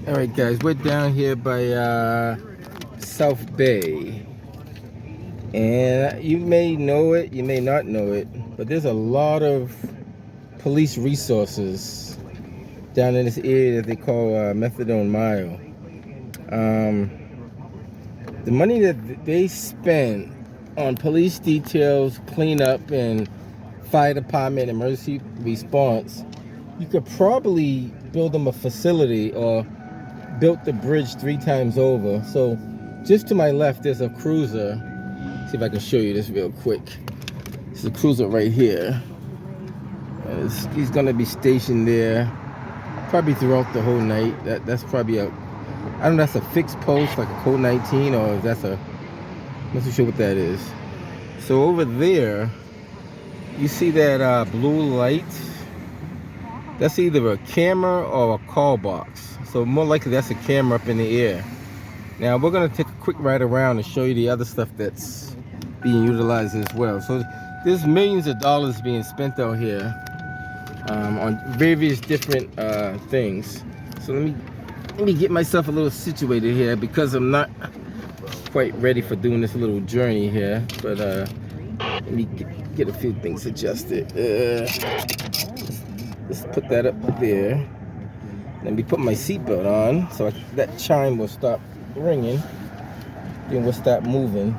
All right, guys, we're down here by South Bay, and you may know it, you may not know it, but there's a lot of police resources down in this area that they call Methadone Mile. Um, the money that they spend on police details, cleanup, and fire department emergency response, you could probably build them a facility or built the bridge 3 times over. So just to my left there's a cruiser. See if I can show you this real quick. It's a cruiser right here, and he's gonna be stationed there probably throughout the whole night. That's probably I don't know, that's a fixed post like a code 19, or that's I'm not too sure what that is. So over there you see that blue light. That's either a camera or a call box. So more likely that's a camera up in the air. Now we're gonna take a quick ride around and show you the other stuff that's being utilized as well. So there's millions of dollars being spent out here on various different things. So let me get myself a little situated here because I'm not quite ready for doing this little journey here. But let me get a few things adjusted. Let's put that up there. Let me put my seatbelt on so that chime will stop ringing. Then we'll start moving.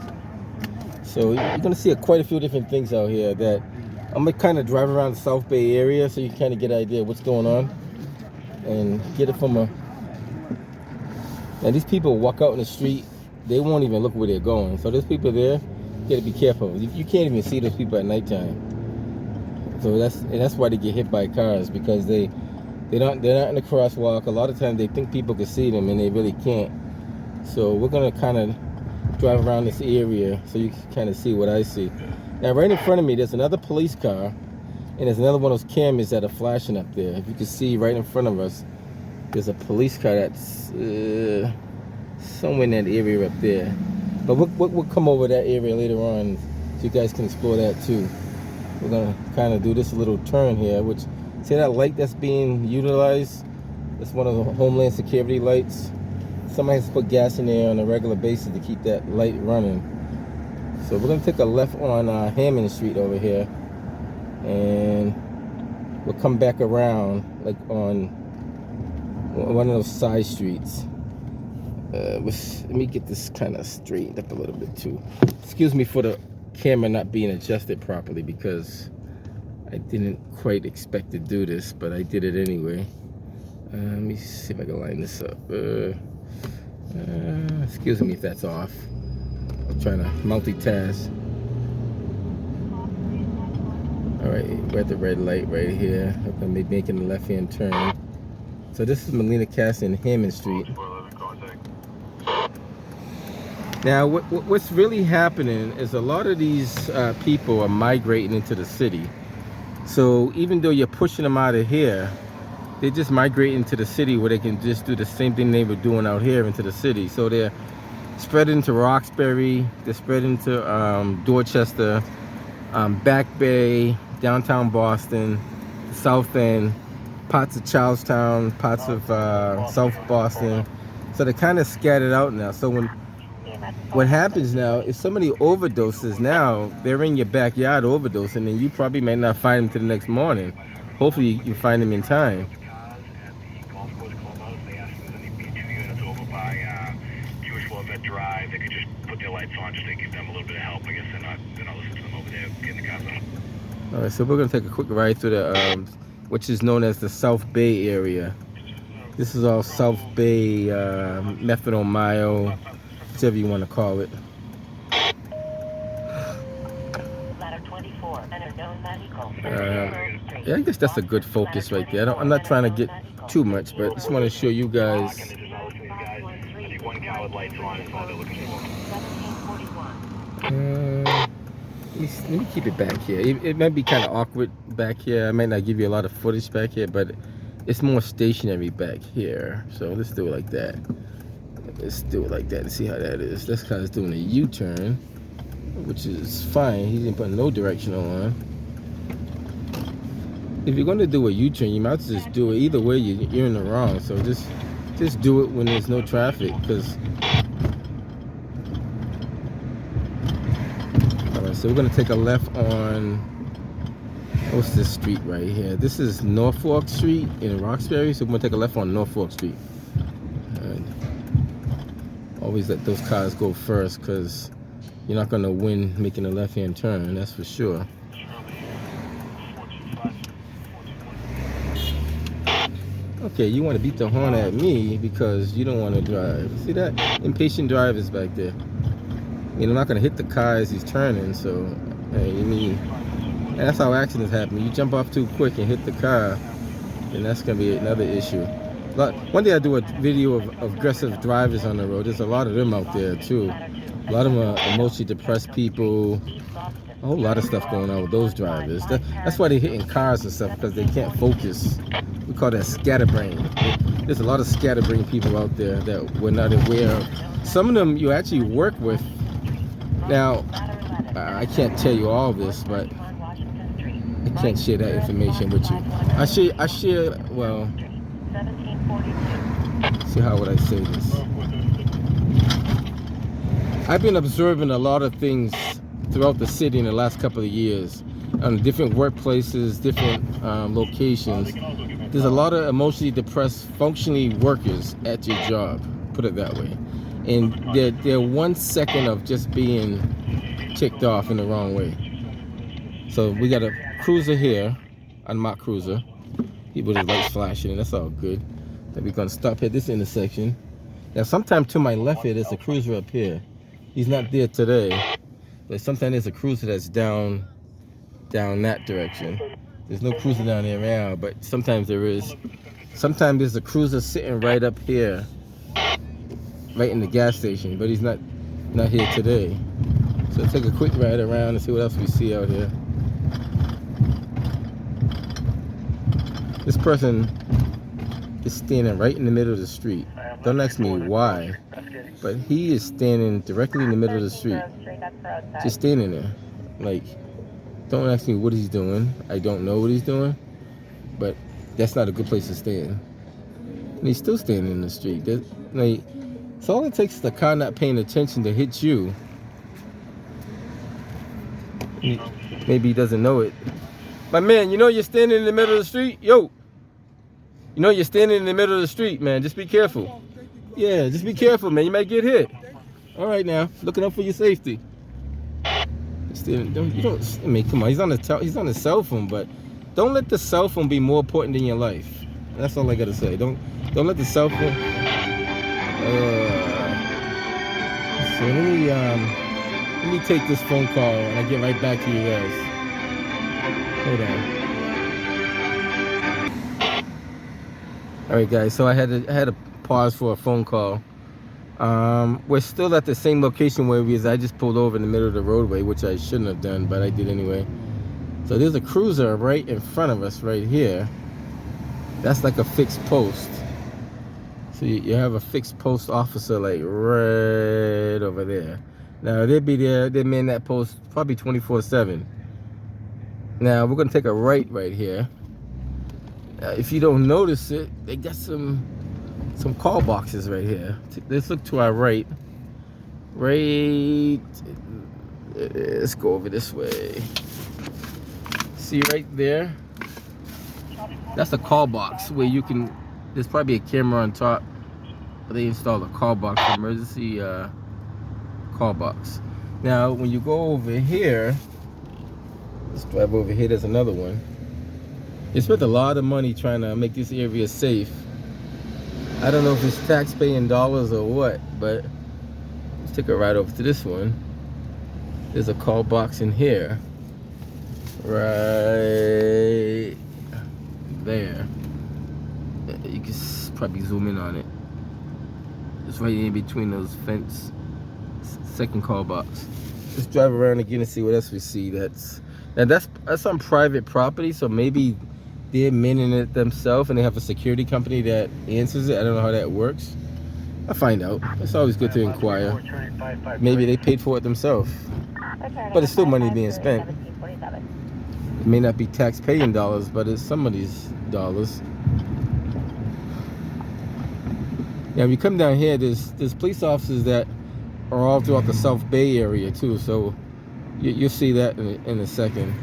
So you're gonna see quite a few different things out here that I'm gonna kind of drive around the South Bay area so you can kind of get an idea of what's going on and get it from a. Now these people walk out in the street, they won't even look where they're going. So there's people there, you gotta be careful. You can't even see those people at nighttime. So that's why they get hit by cars, because they're not in the crosswalk. A lot of times they think people can see them and they really can't. So we're gonna kind of drive around this area so you can kind of see what I see. Now right in front of me there's another police car, and there's another one of those cameras that are flashing up there. If you can see right in front of us, there's a police car that's somewhere in that area up there. But we'll come over that area later on so you guys can explore that too. We're gonna kind of do this little turn here, which, see that light that's being utilized? That's one of the Homeland Security lights. Somebody has to put gas in there on a regular basis to keep that light running. So we're gonna take a left on Hammond Street over here, and we'll come back around like on one of those side streets. Let me get this kind of straightened up a little bit too. Excuse me for the camera not being adjusted properly, because I didn't quite expect to do this, but I did it anyway. Let me see if I can line this up. Excuse me if that's off. I'm trying to multitask. All right, we're at the red light right here. I'm gonna be making a left-hand turn. So this is Melina Castle and Hammond Street. Now, what's really happening is a lot of these people are migrating into the city. So even though you're pushing them out of here, they're just migrating to the city where they can just do the same thing they were doing out here into the city. So they're spreading to Roxbury, they're spreading to Dorchester, Back Bay, downtown Boston, South End, parts of Charlestown, parts of South Boston. So they're kind of scattered out now. So what happens now is somebody overdoses now, they're in your backyard overdosing, and you probably may not find them till the next morning. Hopefully you find them in time. They could just put their lights on just to give them a little bit of help. I guess they're not listening to them over there getting the cops out. All right, so we're gonna take a quick ride through the which is known as the South Bay area. This is all South Bay, Methadone Mile, whichever you want to call it. Yeah, I guess that's a good focus right there. I'm not trying to get too much, but I just want to show you guys. Let me keep it back here. It might be kind of awkward back here. I might not give you a lot of footage back here, but it's more stationary back here. So let's do it like that. Let's do it like that and see how that is. This guy's doing a U-turn, which is fine. He didn't put no directional on. If you're going to do a U-turn, you might just do it. Either way, you're in the wrong. So just just do it when there's no traffic, because alright, so we're gonna take a left on, what's this street right here? This is Norfolk Street in Roxbury, so we're gonna take a left on Norfolk Street. And always let those cars go first, because you're not gonna win making a left-hand turn, that's for sure. Okay, you want to beat the horn at me because you don't want to drive. See that? Impatient drivers back there. You're not going to hit the car as he's turning, so and that's how accidents happen. You jump off too quick and hit the car, and that's going to be another issue. But one day I do a video of aggressive drivers on the road. There's a lot of them out there too. A lot of them are emotionally depressed people. A whole lot of stuff going on with those drivers. That's why they're hitting cars and stuff, because they can't focus. We call that scatterbrain. There's a lot of scatterbrain people out there that we're not aware of. Some of them you actually work with. Now, I can't tell you all this, but I can't share that information with you. I share, well, see, how would I say this? I've been observing a lot of things throughout the city in the last couple of years, on different workplaces, different locations. There's a lot of emotionally depressed, functionally workers at your job, put it that way. And they're 1 second of just being ticked off in the wrong way. So we got a cruiser here, unmarked cruiser. People with lights flashing, and that's all good. Then we're gonna stop at this intersection. Now sometime to my left here, there's a cruiser up here. He's not there today, but sometimes there's a cruiser that's down that direction. There's no cruiser down there now, but sometimes there is. Sometimes there's a cruiser sitting right up here, right in the gas station, but he's not here today. So let's take a quick ride around and see what else we see out here. This person is standing right in the middle of the street. Don't ask me why, but he is standing directly in the middle of the street. Just standing there. Like, don't ask me what he's doing. I don't know what he's doing, but that's not a good place to stand. And he's still standing in the street. It's all it takes is the car not paying attention to hit you. Maybe he doesn't know it. My man, you know you're standing in the middle of the street? Yo! You know you're standing in the middle of the street, man. Just be careful. Yeah, just be careful, man. You might get hit. All right now, looking out for your safety. You don't. I mean, come on. He's on his cell phone, but don't let the cell phone be more important than your life. That's all I gotta say. Don't let the cell phone. So let me take this phone call and I get right back to you guys. Hold on. All right, guys. So I had to pause for a phone call. We're still at the same location where I just pulled over in the middle of the roadway, which I shouldn't have done, but I did anyway. So there's a cruiser right in front of us right here. That's like a fixed post. So you have a fixed post officer like right over there. Now they'd be there, they man that post probably 24/7. Now we're gonna take a right here. If you don't notice it, they got some call boxes right here. Let's look to our right. Let's go over this way. See right there? That's a call box where you can, there's probably a camera on top. They installed a call box, emergency call box. Now, when you go over here, let's drive over here, there's another one. They spent a lot of money trying to make this area safe. I don't know if it's tax-paying dollars or what, but let's take a ride over to this one. There's a call box in here. Right there. You can probably zoom in on it. It's right in between those fence. Second call box. Let's drive around again and see what else we see. That's on private property, so maybe they're manning it themselves and they have a security company that answers it. I don't know how that works. I'll find out. It's always good to inquire. Maybe they paid for it themselves. But it's still money being spent. It may not be tax-paying dollars, but it's somebody's dollars. Now, if you come down here, there's police officers that are all throughout the South Bay area too. So you'll see that in a second.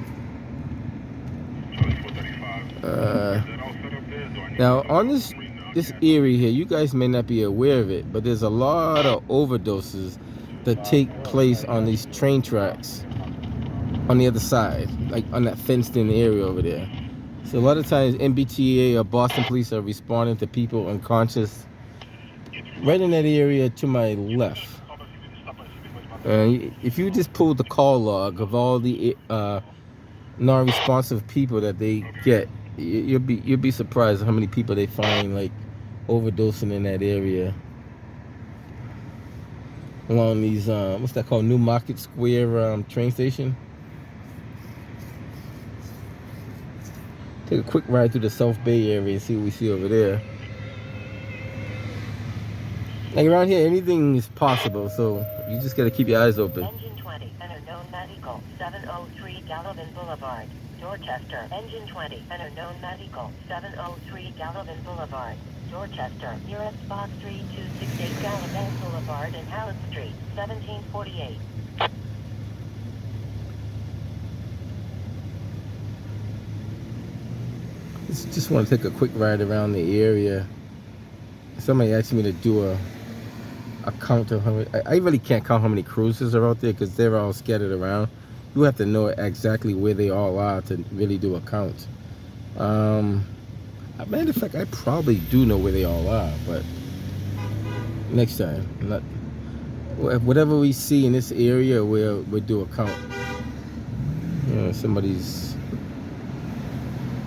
Now on this area here, you guys may not be aware of it, but there's a lot of overdoses that take place on these train tracks on the other side, like on that fenced in area over there. So a lot of times MBTA or Boston police are responding to people unconscious right in that area to my left. If you just pull the call log of all the non-responsive people that they get, you'll be surprised how many people they find like overdosing in that area along these what's that called, New Market Square train station. Take a quick ride through the South Bay area and see what we see over there. Like around here, anything is possible, so you just gotta keep your eyes open. Engine 20, an unknown medical, 703 Gallivan Boulevard, Dorchester. Engine 20, an unknown medical, 703 Gallivan Boulevard, Dorchester. Nearest box 3268 Gallivan Boulevard and Howard Street, 1748. Just want to take a quick ride around the area. Somebody asked me to do a count of how many. I really can't count how many cruises are out there because they're all scattered around. You have to know exactly where they all are to really do a count. Matter of fact, I probably do know where they all are, but next time, whatever we see in this area, we'll do a count. You know, somebody's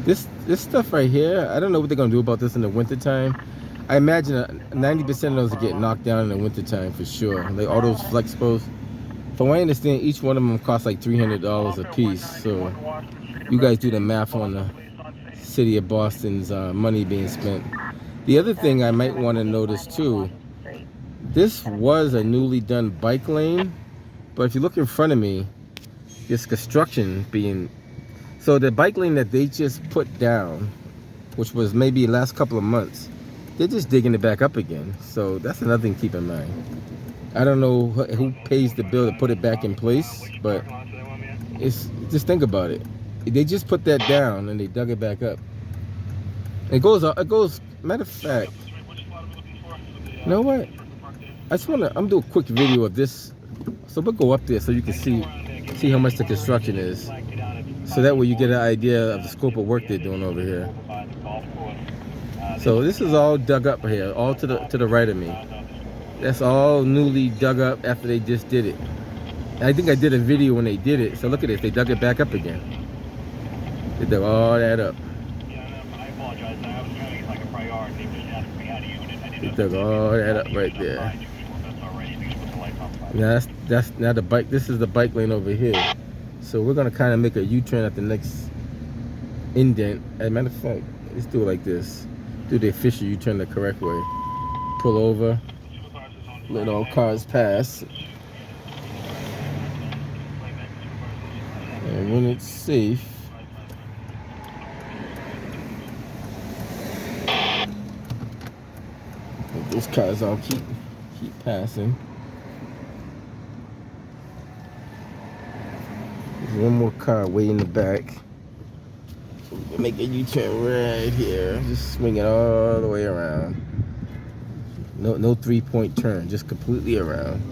this stuff right here. I don't know what they're gonna do about this in the wintertime. I imagine 90% of those get knocked down in the wintertime for sure. Like all those flex posts. From what I understand, each one of them costs like $300 a piece. So you guys do the math on the city of Boston's money being spent. The other thing I might want to notice too, this was a newly done bike lane, but if you look in front of me, there's construction being. So the bike lane that they just put down, which was maybe the last couple of months, they're just digging it back up again. So that's another thing to keep in mind. I don't know who pays the bill to put it back in place, but it's just think about it. They just put that down and they dug it back up. It goes. Matter of fact, you know what? I'm doing a quick video of this, so we'll go up there so you can see how much the construction is. So that way you get an idea of the scope of work they're doing over here. So this is all dug up here, all to the right of me. That's all newly dug up after they just did it. And I think I did a video when they did it. So look at this, they dug it back up again. They dug all that up. They dug all that up right there. Now now the bike. This is the bike lane over here. So we're gonna kind of make a U-turn at the next indent. As a matter of fact, let's do it like this. Do the official U-turn the correct way. Pull over. Let all cars pass. And when it's safe, those cars all keep passing. There's one more car way in the back. Make a U-turn right here. Just swing it all the way around. No 3-point turn, just completely around.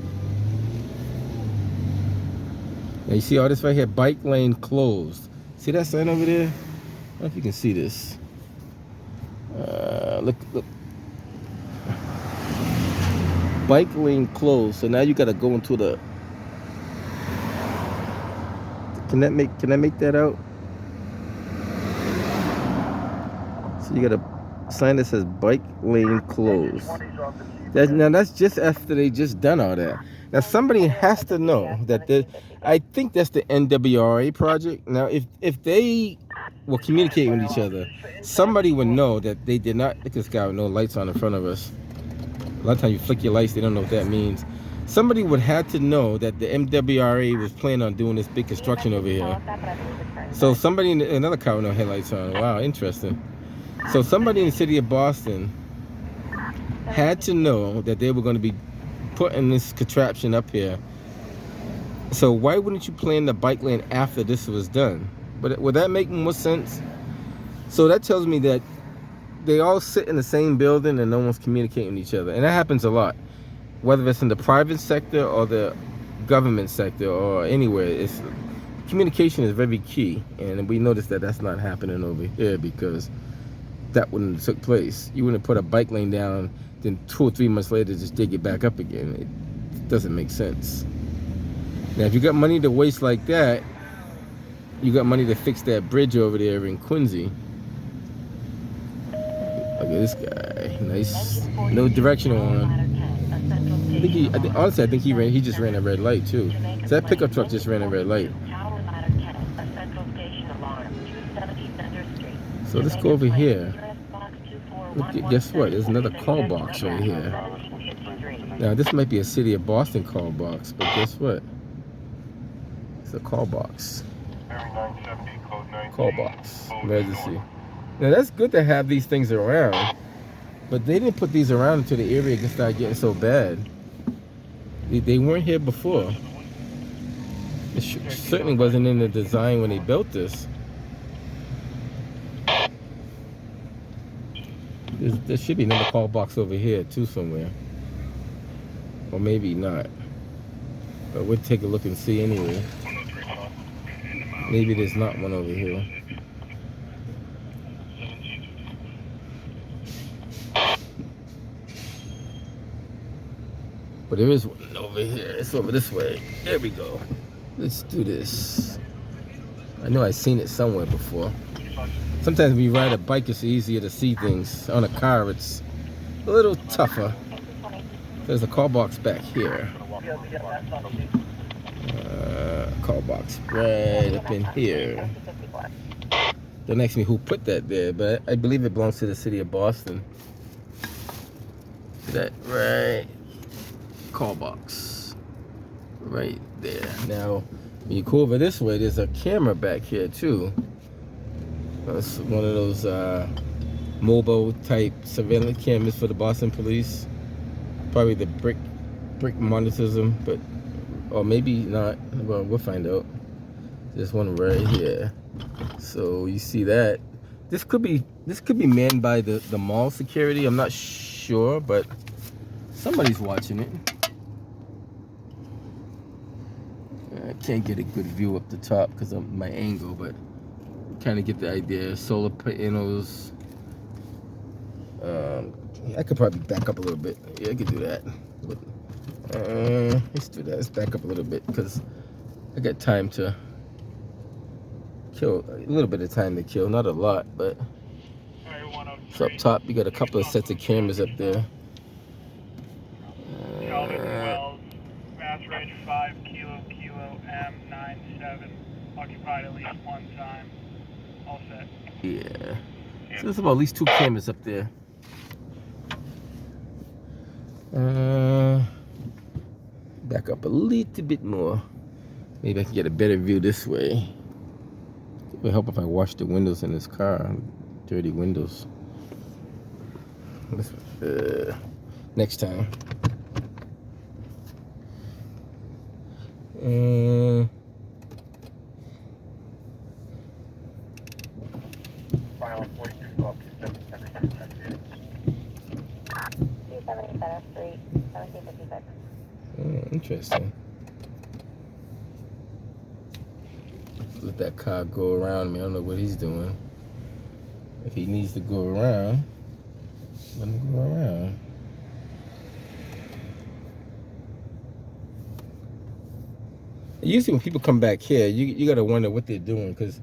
Now you see all this right here, bike lane closed. See that sign over there? I don't know if you can see this. Look. Bike lane closed. So now you gotta go into the. Can I make that out? So you got a sign that says bike lane closed. Now that's just after they just done all that. Now somebody has to know that I think that's the NWRA project. Now if they were communicating with each other, somebody would know that they did not. Look at this guy with no lights on in front of us. A lot of times you flick your lights, they don't know what that means. Somebody would have to know that the MWRA was planning on doing this big construction over here. So somebody in another car with no headlights on. Wow, interesting. So somebody in the city of Boston had to know that they were going to be putting this contraption up here. So why wouldn't you plan the bike lane after this was done? But would that make more sense? So that tells me that they all sit in the same building and no one's communicating with each other. And that happens a lot. Whether it's in the private sector or the government sector or anywhere, communication is very key. And we noticed that that's not happening over here because that wouldn't have took place. You wouldn't put a bike lane down, then 2 or 3 months later just dig it back up again. It doesn't make sense. Now, if you got money to waste like that, you got money to fix that bridge over there in Quincy. Look at this guy. Nice. No directional on. Honestly, I think he just ran a red light too. So that pickup truck just ran a red light. So let's go over here. Look, guess what? There's another call box right here. Now, this might be a City of Boston call box, but guess what? It's a call box. Call box. Emergency. Now, that's good to have these things around, but they didn't put these around until the area started getting so bad. They weren't here before. It certainly wasn't in the design when they built this. There should be another call box over here too somewhere. Or maybe not. But we'll take a look and see anyway. Maybe there's not one over here. But there is one over here. It's over this way. There we go. Let's do this. I know I've seen it somewhere before. Sometimes when you ride a bike, it's easier to see things. On a car, it's a little tougher. There's a call box back here. Call box right up in here. Don't ask me who put that there, but I believe it belongs to the City of Boston. See that right? Call box. Right there. Now, when you go over this way, there's a camera back here too. That's one of those mobile type surveillance cameras for the Boston police. Probably the brick monitors them, but or maybe not. Well, we'll find out. There's one right here. So you see that. This could be manned by the mall security. I'm not sure, but somebody's watching it. I can't get a good view up the top because of my angle, but kind of get the idea. Solar panels. I could probably back up a little bit. Yeah, I could do that. But, let's do that. Let's back up a little bit because I got time to kill. A little bit of time to kill. Not a lot, but. So up top, you got a couple of sets of cameras up there. Mass range 5 kilo M97. Occupied at least one time. All set. Yeah. So there's about at least 2 cameras up there. Back up a little bit more. Maybe I can get a better view this way. It would help if I wash the windows in this car. Dirty windows. Next time. Interesting. Let that car go around me. I don't know what he's doing. If he needs to go around, let him go around. Usually when people come back here, you gotta wonder what they're doing because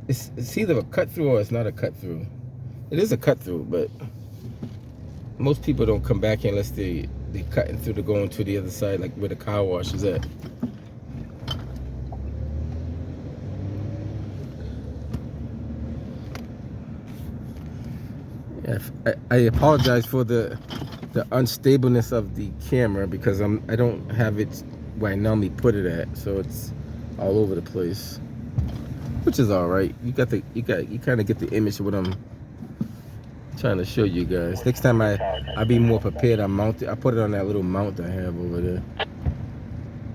it's either a cut through or it's not a cut through. It is a cut through, but most people don't come back here unless they're cutting through to going to the other side, like where the car wash is at. Yeah, I apologize for the unstableness of the camera because I don't have it where I normally put it at, so it's all over the place, which is all right. You kind of get the image of what I'm Trying to show you guys. Next time I'll be more prepared. I put it on that little mount I have over there.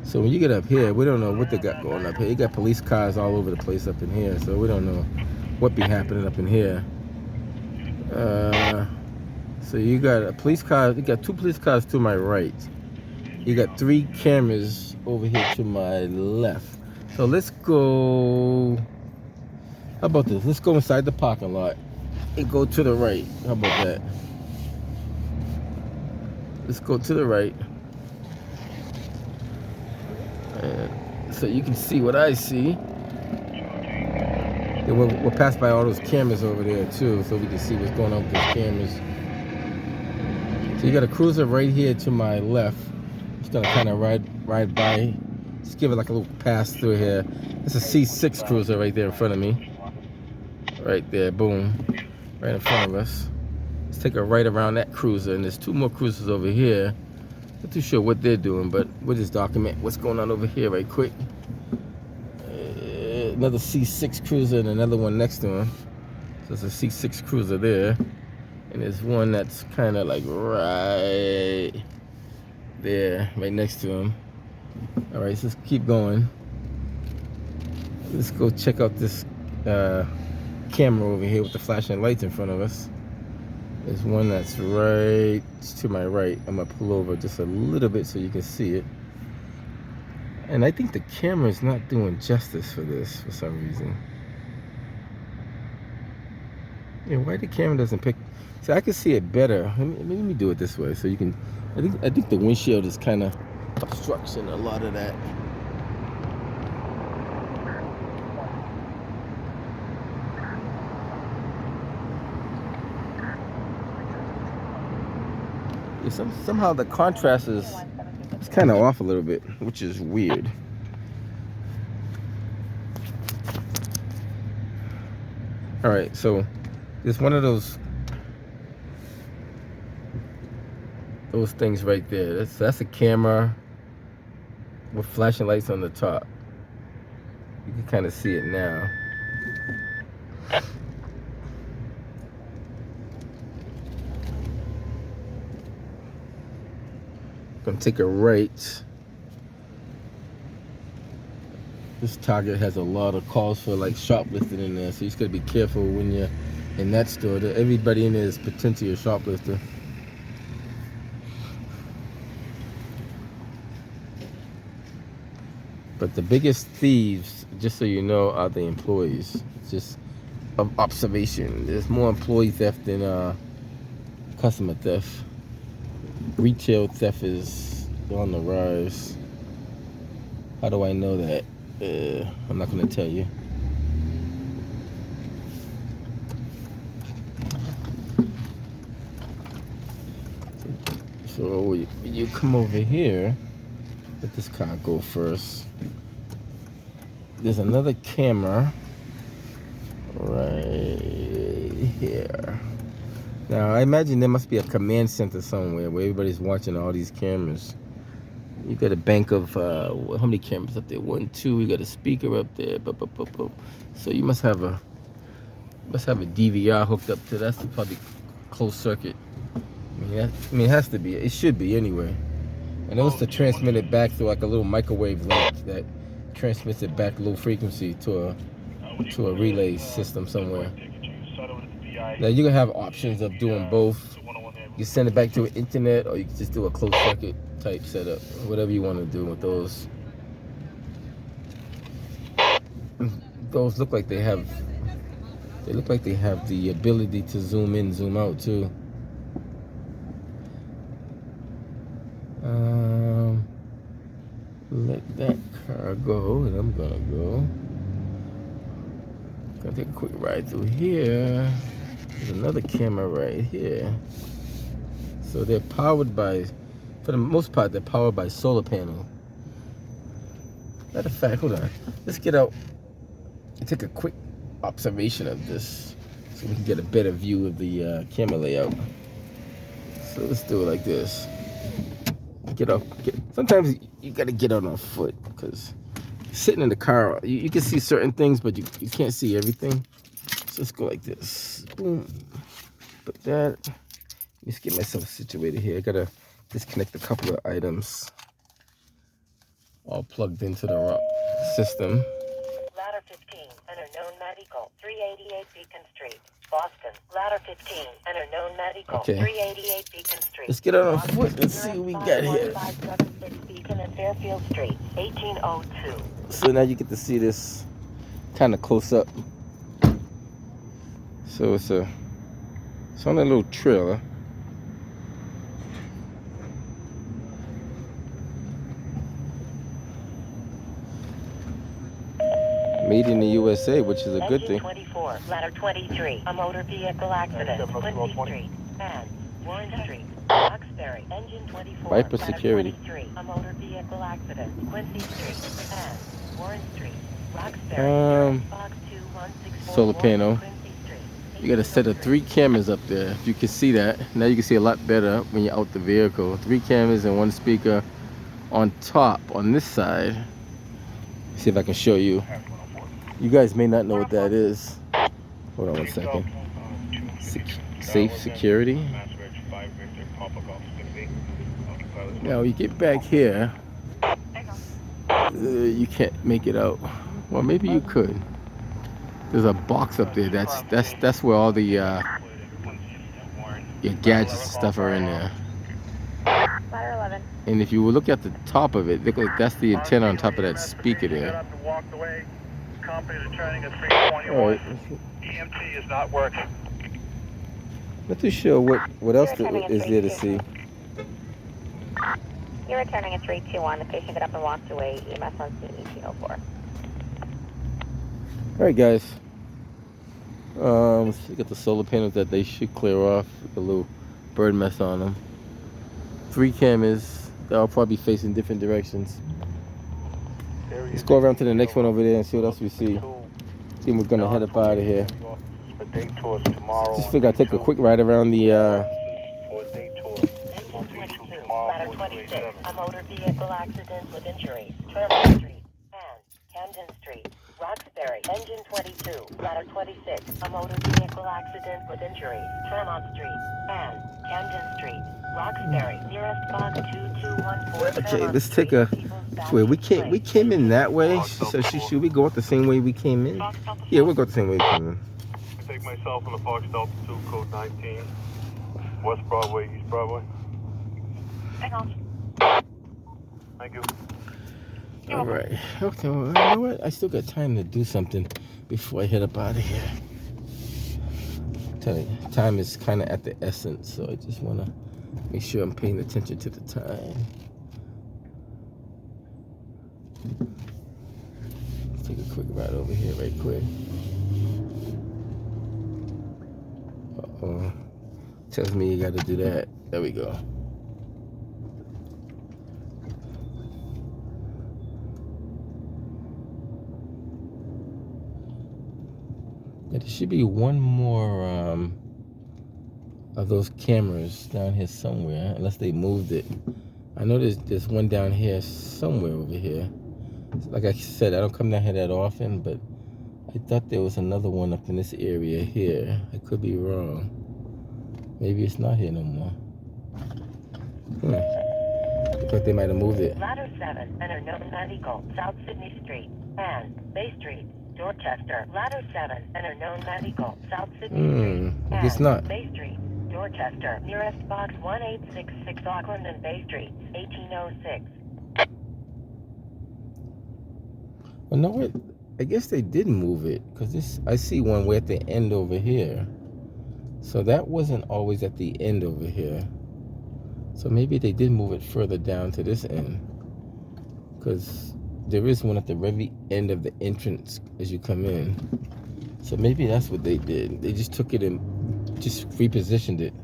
So when you get up here, we don't know what they got going up here. You got police cars all over the place up in here, so we don't know what be happening up in here. So you got a police car. You got 2 police cars to my right. You got 3 cameras over here to my left. So let's go. How about this? Let's go inside the parking lot and go to the right. How about that? Let's go to the right. So you can see what I see. And we'll pass by all those cameras over there too, so we can see what's going on with those cameras. So you got a cruiser right here to my left. Just gonna kind of ride by. Just give it like a little pass through here. It's a C6 cruiser right there in front of me. Right there, boom, right in front of us. Let's take a right around that cruiser, and there's 2 more cruisers over here. Not too sure what they're doing, but we'll just document what's going on over here right quick. Another C6 cruiser and another one next to him. So it's a C6 cruiser there. And there's one that's kind of like right there, right next to him. All right, so let's keep going. Let's go check out this camera over here with the flashing lights in front of us. There's one that's right to my right. I'm gonna pull over just a little bit so you can see it. And I think the camera is not doing justice for this for some reason. Yeah, why the camera doesn't pick? See, I can see it better. Let me do it this way so you can. I think the windshield is kind of obstruction a lot of that. Yeah, somehow the contrast is kind of off a little bit, which is weird. All right, so there's one of those things right there. That's a camera with flashing lights on the top. You can kind of see it now. Gonna take a right. This Target has a lot of calls for like shoplifting in there, so you just gotta be careful when you're in that store. Everybody in there is potentially a shoplifter. But the biggest thieves, just so you know, are the employees. It's just of observation. There's more employee theft than customer theft. Retail theft is on the rise. How do I know that? I'm not going to tell you. So you come over here. Let this car go first. There's another camera right here. Now, I imagine there must be a command center somewhere where everybody's watching all these cameras. You got a bank of, how many cameras up there? 1, 2, you got a speaker up there. So you must have a DVR hooked up to that. That's probably closed circuit. I mean, it has to be. It should be anyway. And it was to transmit it back to like a little microwave link that transmits it back low frequency to a relay system somewhere. Now you can have options of doing both. You send it back to an internet, or you can just do a closed circuit type setup. Whatever you want to do with those. Those look like they have. They look like they have the ability to zoom in, zoom out too. Let that car go, and I'm gonna go. Gonna take a quick ride through here. There's another camera right here. So they're powered by, for the most part, they're powered by solar panel. Matter of fact, hold on. Let's get out and take a quick observation of this so we can get a better view of the camera layout. So let's do it like this. Sometimes you gotta get out on foot because sitting in the car, you can see certain things, but you can't see everything. So let's go like this. Boom. But that, let's get myself situated here. I gotta disconnect a couple of items. All plugged into the system. Ladder 15, enter known medical, 388 Beacon Street, Boston. Ladder 15, enter known medical, Okay. 388 Beacon Street. Let's get on foot and see what we got here. 1576 Beacon and Fairfield Street, 1802. So now you get to see this kind of close up. So it's on a little trailer. Made in the USA, which is a good thing. 24, ladder 23, a motor vehicle accident, Quincy Street, and Warren Street, Roxbury, engine 24, Viper ladder Security. 23, a motor vehicle accident, Quincy Street, and Warren Street, Roxbury, box 21641, Solar panel. Quincy Street. You got a set of 3 cameras up there. If you can see that, now you can see a lot better when you're out the vehicle. 3 cameras and 1 speaker on top on this side. See if I can show you. You guys may not know what that is. Hold on one second. Safe security. Now you get back here, you can't make it out. Well, maybe you could. There's a box up there. That's where all the your gadgets and stuff are in there. Ladder 11. And if you look at the top of it, look like that's the antenna on top of that speaker there. Company returning at 321. All right. EMT is not working. Not too sure what else is there to see. You're returning at 321. The patient got up and walked away. EMS on scene 1804. All right, guys. Let's look at the solar panels that they should clear off. A little bird mess on them. 3 cameras. They'll probably facing different directions. Let's go around to the next one over there and see what else we see. Then we're gonna head up out of here. Just figure I'd take a quick ride around the Ladder 26, a motor vehicle accident with injuries. Terminal Street and Camden Street. Roxbury, engine 22. Ladder 26, a motor vehicle accident with injuries. Terminal Street and Camden Street. Roxbury, nearest box 2214. Okay, let's take a. Wait, we came in that way. So should we go out the same way we came in? Yeah, we'll go the same way we came in. Take myself on the Fox Delta 2, code 19, West Broadway, East Broadway. Hang on. Thank you. All right. Okay. Well, you know what? I still got time to do something before I head up out of here. Tell you, time is kind of at the essence, so I just want to make sure I'm paying attention to the time. Let's take a quick ride over here, right quick. Uh-oh. Tells me you got to do that. There we go. Yeah, there should be one more of those cameras down here somewhere, unless they moved it. I know there's one down here somewhere over here. Like I said, I don't come down here that often, but I thought there was another one up in this area here. I could be wrong. Maybe it's not here no more. Looks like they might have moved it. Ladder 7, enter known medical, South Sydney Street and Bay Street, Dorchester. Ladder 7, enter known medical, South Sydney Street I guess and not. Bay Street, Dorchester. Nearest box 1866 Auckland and Bay Street, 1806. Well, no, what? I guess they did move it, because I see one way at the end over here. So that wasn't always at the end over here. So maybe they did move it further down to this end, because there is one at the very end of the entrance as you come in. So maybe that's what they did. They just took it and just repositioned it.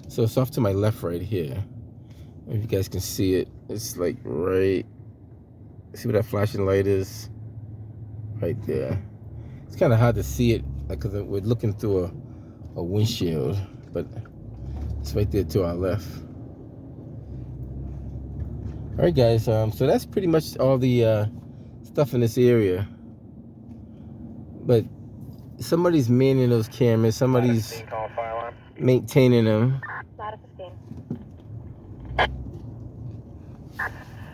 So it's off to my left right here. If you guys can see it, it's like right, see where that flashing light is? Right there. It's kind of hard to see it because we're looking through a windshield, but it's right there to our left. All right, guys. So that's pretty much all the stuff in this area. But somebody's manning those cameras. Somebody's maintaining them. Not a 15.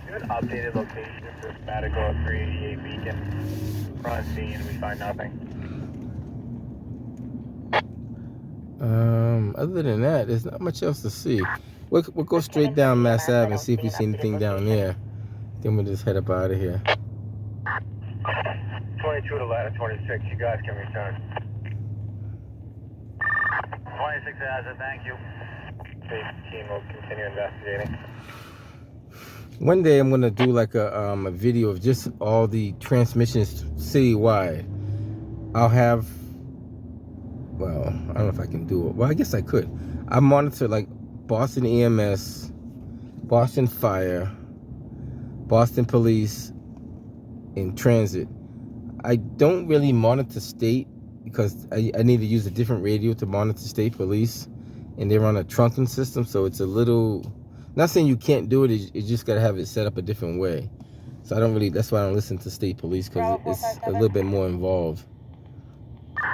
Good updated location for Matagorda 388 Beacon. Front scene, we find nothing. Other than that, there's not much else to see. We'll go straight down Mass Ave and see if we see anything down there. Then we'll just head up out of here. 22 to ladder 26, you guys can return. 26 has it, thank you. The team will continue investigating. One day I'm gonna do like a video of just all the transmissions citywide. I'll have, well, I don't know if I can do it. Well, I guess I could. I monitor like Boston EMS, Boston Fire, Boston Police, and Transit. I don't really monitor state because I need to use a different radio to monitor state police, and they're on a trunking system, so it's a little, not saying you can't do it, you just gotta have it set up a different way. So I don't really, that's why I don't listen to state police, because it's a little bit more involved.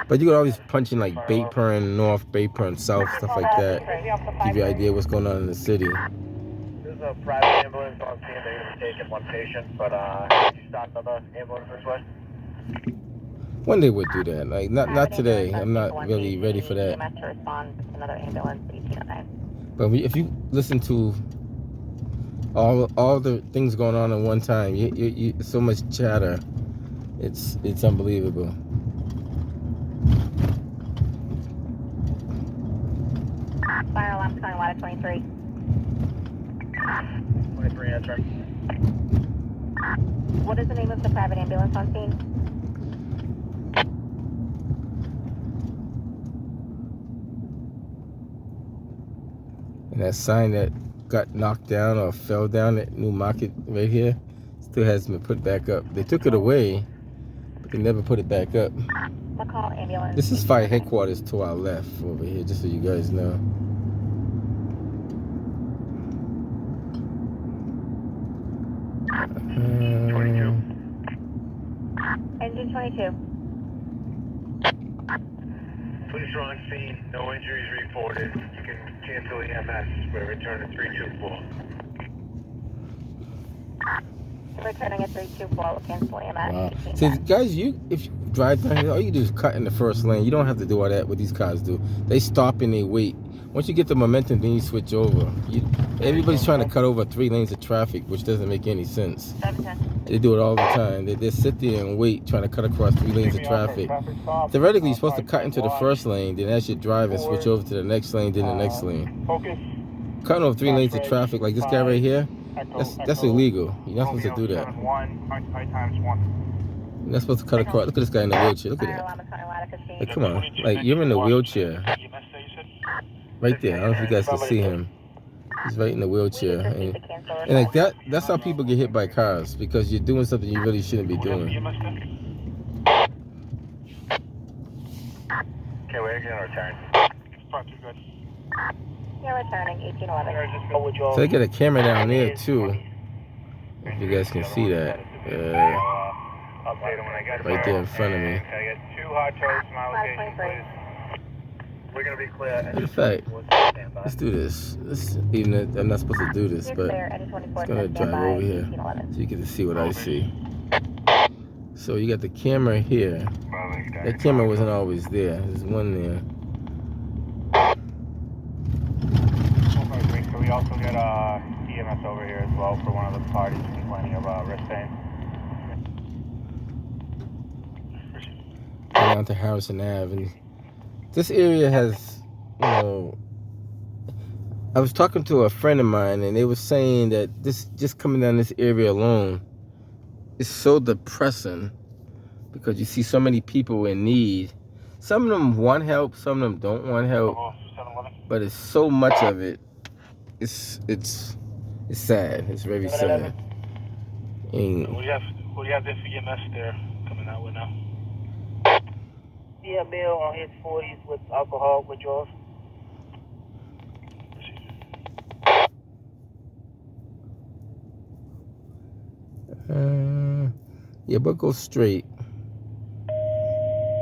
But you could always punch in like Baypern North, Baypern South, stuff like that. Give you an idea what's going on in the city. There's a private ambulance on scene. They're going to be taking one patient, but did you stop another ambulance this way? One day we'll do that. Like not today. I'm not really ready for that. EMS to respond to another ambulance, 1809. But if you listen to all the things going on at one time, you so much chatter. It's unbelievable. Fire alarm calling ladder 23. 23 answering. What is the name of the private ambulance on scene? And that sign that got knocked down or fell down at New Market right here still hasn't been put back up. They took it away, but they never put it back up. McCall ambulance. This is fire headquarters to our left over here, just so you guys know. Engine 22. Police are on scene. No injuries reported. You can cancel EMS. We're returning 324. Returning at 324. We'll cancel EMS. Wow. See, guys, if you drive down here, all you do is cut in the first lane. You don't have to do all that. What these cars do, they stop and they wait. Once you get the momentum, then you switch over. Everybody's trying to cut over 3 lanes of traffic, which doesn't make any sense. 710. They do it all the time. They sit there and wait, trying to cut across 3 lanes of traffic. Theoretically, you're supposed to cut into the first lane, then as you drive and switch over to the next lane, then the next lane. Cutting over 3 lanes of traffic like this guy right here, that's illegal. You're not supposed to do that. You're not supposed to cut across. Look at this guy in the wheelchair. Look at Fire that. alarm calling ladder 15. Like, come on. Like, you're in the wheelchair. Right there. I don't know if you guys can see him. He's right in the wheelchair. And like that's how people get hit by cars, because you're doing something you really shouldn't be doing. Okay, we're going to return. You're returning 1811. So they got a camera down there too. If you guys can see that. Right there in front of me. I got 2 hot toasts, my location, please. We're going to be clear. Matter of fact, let's do this. Even though I'm not supposed to do this, You're but clear. Eddie 24. I'm gonna drive over here 1811. so you get to see what I see. So you got the camera here. That camera wasn't always there. There's one there. So we also get EMS over here as well for one of the parties complaining of wrist pain. Down to Harrison Ave, and this area has, I was talking to a friend of mine, and they were saying that this, just coming down this area alone, is so depressing, because you see so many people in need. Some of them want help, some of them don't want help, but it's so much of it. It's sad. It's very sad. And What do you have there for EMS there coming out with now? Yeah, male on his 40s with alcohol withdrawals. Yeah, but go straight.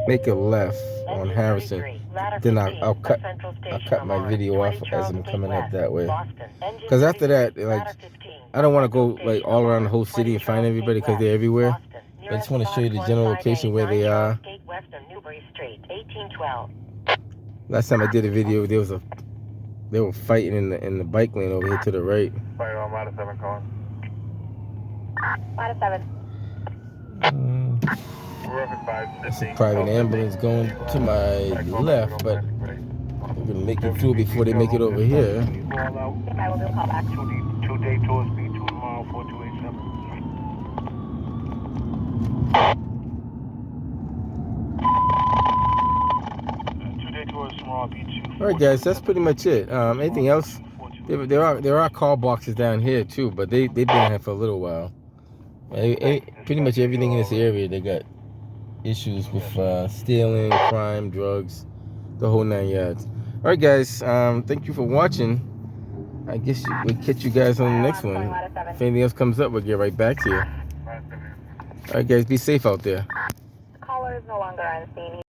Make a left on Harrison. Ladder then 15, I'll cut Central I'll Station cut my alarm, video 20 off as Charles I'm Street coming up West, that way. Boston. Engine Because after that, 33, like, Ladder 15, I don't want to go Central like Station all around alarm, the whole city 20 and find Charles everybody Street because they're West, everywhere. Boston. I just want to show you the Nearest general box location where 158, they 9 are. Charles Gate West on Newbury Street, 1812. Last time I did a video, they were fighting in the bike lane over here to the right. Fire on Ladder 7 calling. Ladder 7. That's a private ambulance going to my left, but we're gonna make it through before they make it over here. I will do a call back. 2 day tours, B2 tomorrow, 4287. All right, guys, that's pretty much it. Anything else? There are call boxes down here too, but they've been here for a little while. Pretty much everything in this area, they got issues with stealing, crime, drugs, the whole 9 yards. All right, guys, thank you for watching. I guess we'll catch you guys on the next one. If anything else comes up, we'll get right back to you. All right, guys, be safe out there. The caller is no longer on scene.